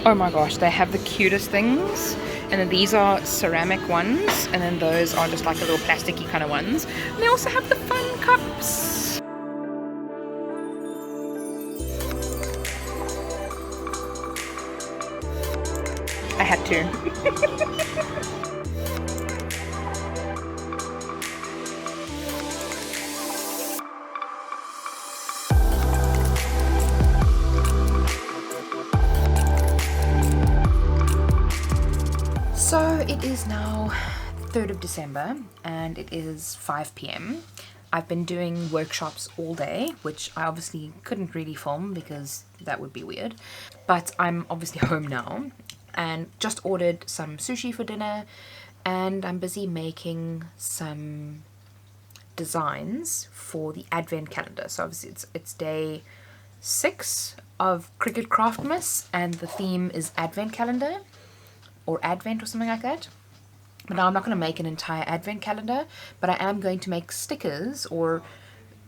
Oh my gosh, they have the cutest things. And then these are ceramic ones, and then those are just like the little plasticky kind of ones. And they also have the fun cups. I had to. So it is now 3rd of December and it is 5 p.m. I've been doing workshops all day, which I obviously couldn't really film because that would be weird. But I'm obviously home now and just ordered some sushi for dinner, and I'm busy making some designs for the advent calendar. So obviously it's day 6 of Cricket Craftmas and the theme is advent calendar or advent or something like that. But now I'm not going to make an entire advent calendar, but I am going to make stickers or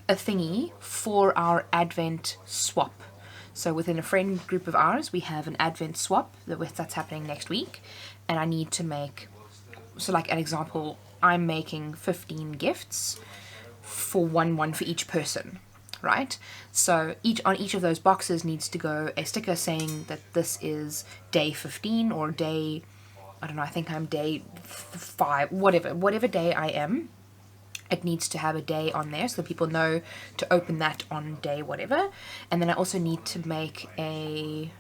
a thingy for our advent swap. So within a friend group of ours, we have an advent swap that's happening next week, and I need to make, so like an example, I'm making 15 gifts for one for each person, right? So on each of those boxes needs to go a sticker saying that this is day 15 or day, I don't know, I think I'm day 5, whatever day I am. It needs to have a day on there so people know to open that on day whatever. And then I also need to make a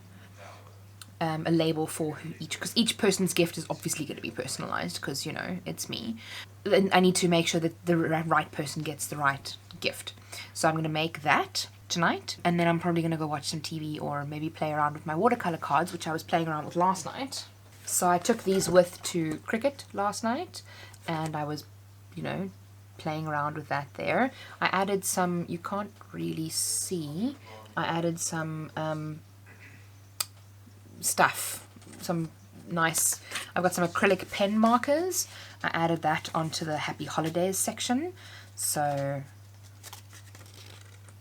label for because each person's gift is obviously going to be personalized because, you know, it's me. And I need to make sure that the right person gets the right gift. So I'm going to make that tonight, and then I'm probably going to go watch some TV or maybe play around with my watercolor cards, which I was playing around with last night. So I took these with to cricket last night, and I was, you know, playing around with that there. I added some, you can't really see, I added some stuff, some nice, I've got some acrylic pen markers. I added that onto the Happy Holidays section. So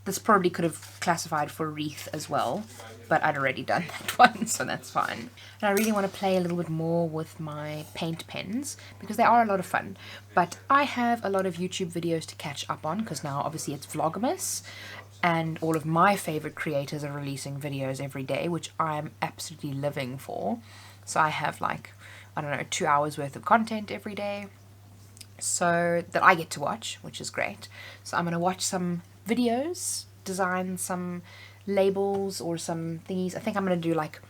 this probably could have classified for wreath as well, but I'd already done that one, so that's fine. And I really want to play a little bit more with my paint pens because they are a lot of fun. But I have a lot of YouTube videos to catch up on because now obviously it's Vlogmas and all of my favorite creators are releasing videos every day, which I'm absolutely living for. So I have like, I don't know, 2 hours worth of content every day, so that I get to watch, which is great. So I'm going to watch some videos, design some labels or some thingies. I think I'm going to do like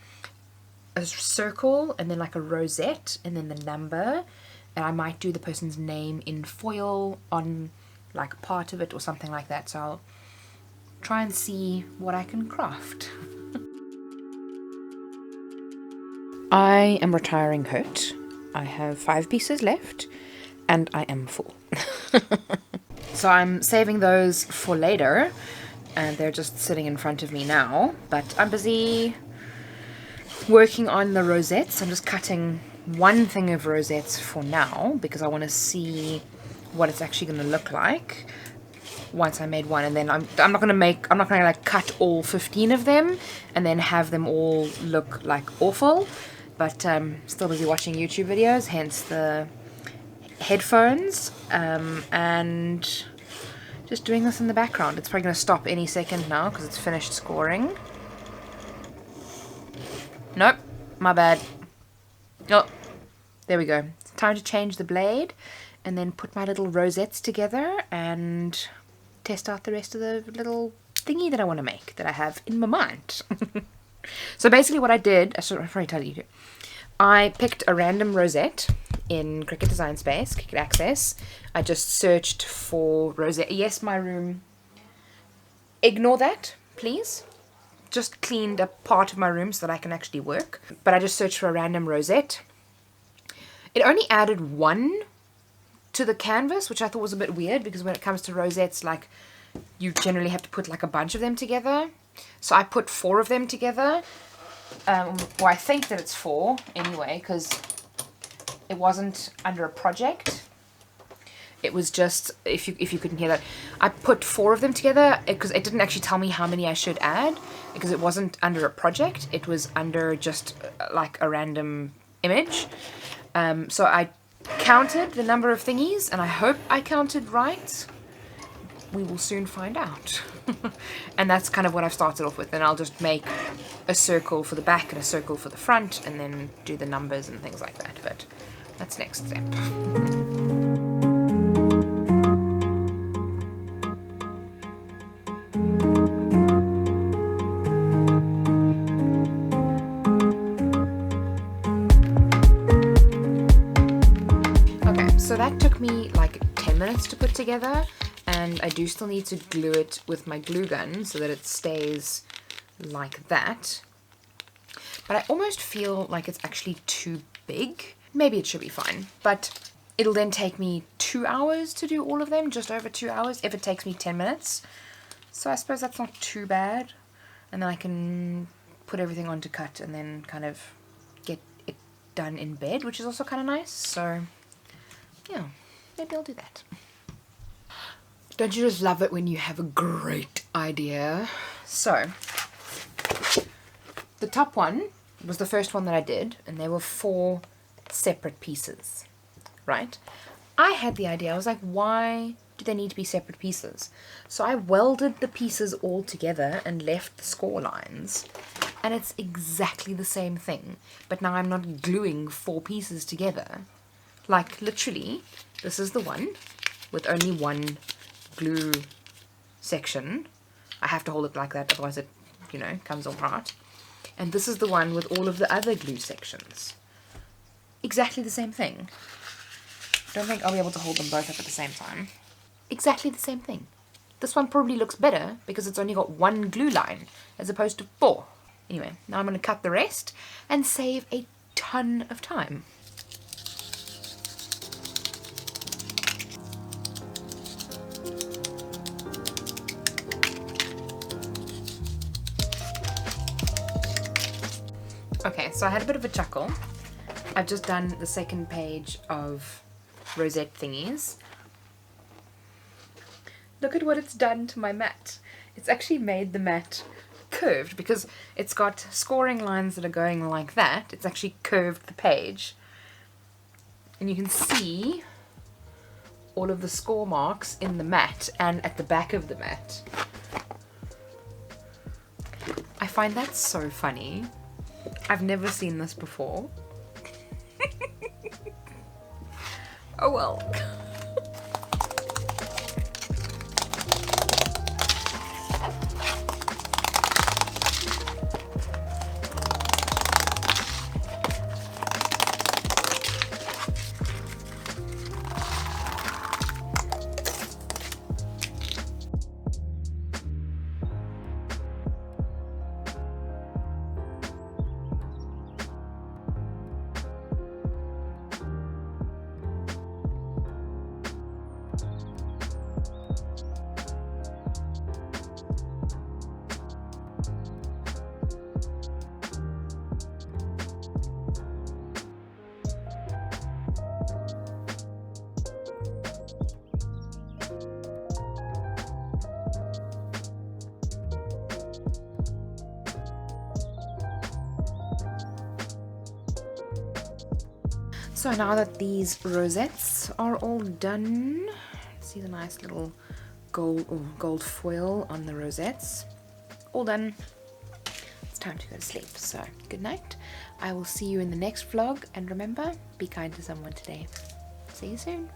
a circle and then like a rosette and then the number, and I might do the person's name in foil on like part of it or something like that. So I'll try and see what I can craft. I am retiring hurt. I have 5 pieces left and I am full. So I'm saving those for later and they're just sitting in front of me now, but I'm busy working on the rosettes. I'm just cutting one thing of rosettes for now because I want to see what it's actually going to look like once I made one, and then I'm not gonna like cut all 15 of them and then have them all look like awful. But still busy watching YouTube videos, hence the headphones, and just doing this in the background. It's probably gonna stop any second now because it's finished scoring. Nope, my bad. Oh, there we go. It's time to change the blade and then put my little rosettes together and test out the rest of the little thingy that I want to make that I have in my mind. So basically what I did, I should probably tell you, I picked a random rosette in Cricut Design Space, Cricut Access. I just searched for rosette. Yes, my room. Ignore that, please. Just cleaned up part of my room so that I can actually work. But I just searched for a random rosette. It only added one to the canvas, which I thought was a bit weird because when it comes to rosettes, like, you generally have to put like a bunch of them together. So I put 4 of them together. Well, I think that it's 4 anyway because it wasn't under a project. It was just, if you couldn't hear that, I put 4 of them together because it didn't actually tell me how many I should add, because it wasn't under a project, it was under just like a random image. So I counted the number of thingies, and I hope I counted right. We will soon find out. And that's kind of what I've started off with, and I'll just make a circle for the back and a circle for the front, and then do the numbers and things like that. But that's next step. So that took me like 10 minutes to put together, and I do still need to glue it with my glue gun so that it stays like that. But I almost feel like it's actually too big. Maybe it should be fine, but it'll then take me 2 hours to do all of them, just over 2 hours, if it takes me 10 minutes. So I suppose that's not too bad. And then I can put everything on to cut and then kind of get it done in bed, which is also kind of nice. So yeah, maybe I'll do that. Don't you just love it when you have a great idea? So, the top one was the first one that I did, and there were 4 separate pieces, right? I had the idea, I was like, why do they need to be separate pieces? So I welded the pieces all together and left the score lines, and it's exactly the same thing, but now I'm not gluing 4 pieces together. Like, literally, this is the one with only one glue section. I have to hold it like that, otherwise it, you know, comes all apart. And this is the one with all of the other glue sections. Exactly the same thing. Don't think I'll be able to hold them both up at the same time. Exactly the same thing. This one probably looks better because it's only got 1 glue line as opposed to 4. Anyway, now I'm going to cut the rest and save a ton of time. Okay, so I had a bit of a chuckle. I've just done the second page of rosette thingies. Look at what it's done to my mat. It's actually made the mat curved because it's got scoring lines that are going like that. It's actually curved the page. And you can see all of the score marks in the mat and at the back of the mat. I find that so funny. I've never seen this before. Oh well. So now that these rosettes are all done, see the nice little gold foil on the rosettes, all done. It's time to go to sleep, so good night. I will see you in the next vlog, and remember, be kind to someone today. See you soon.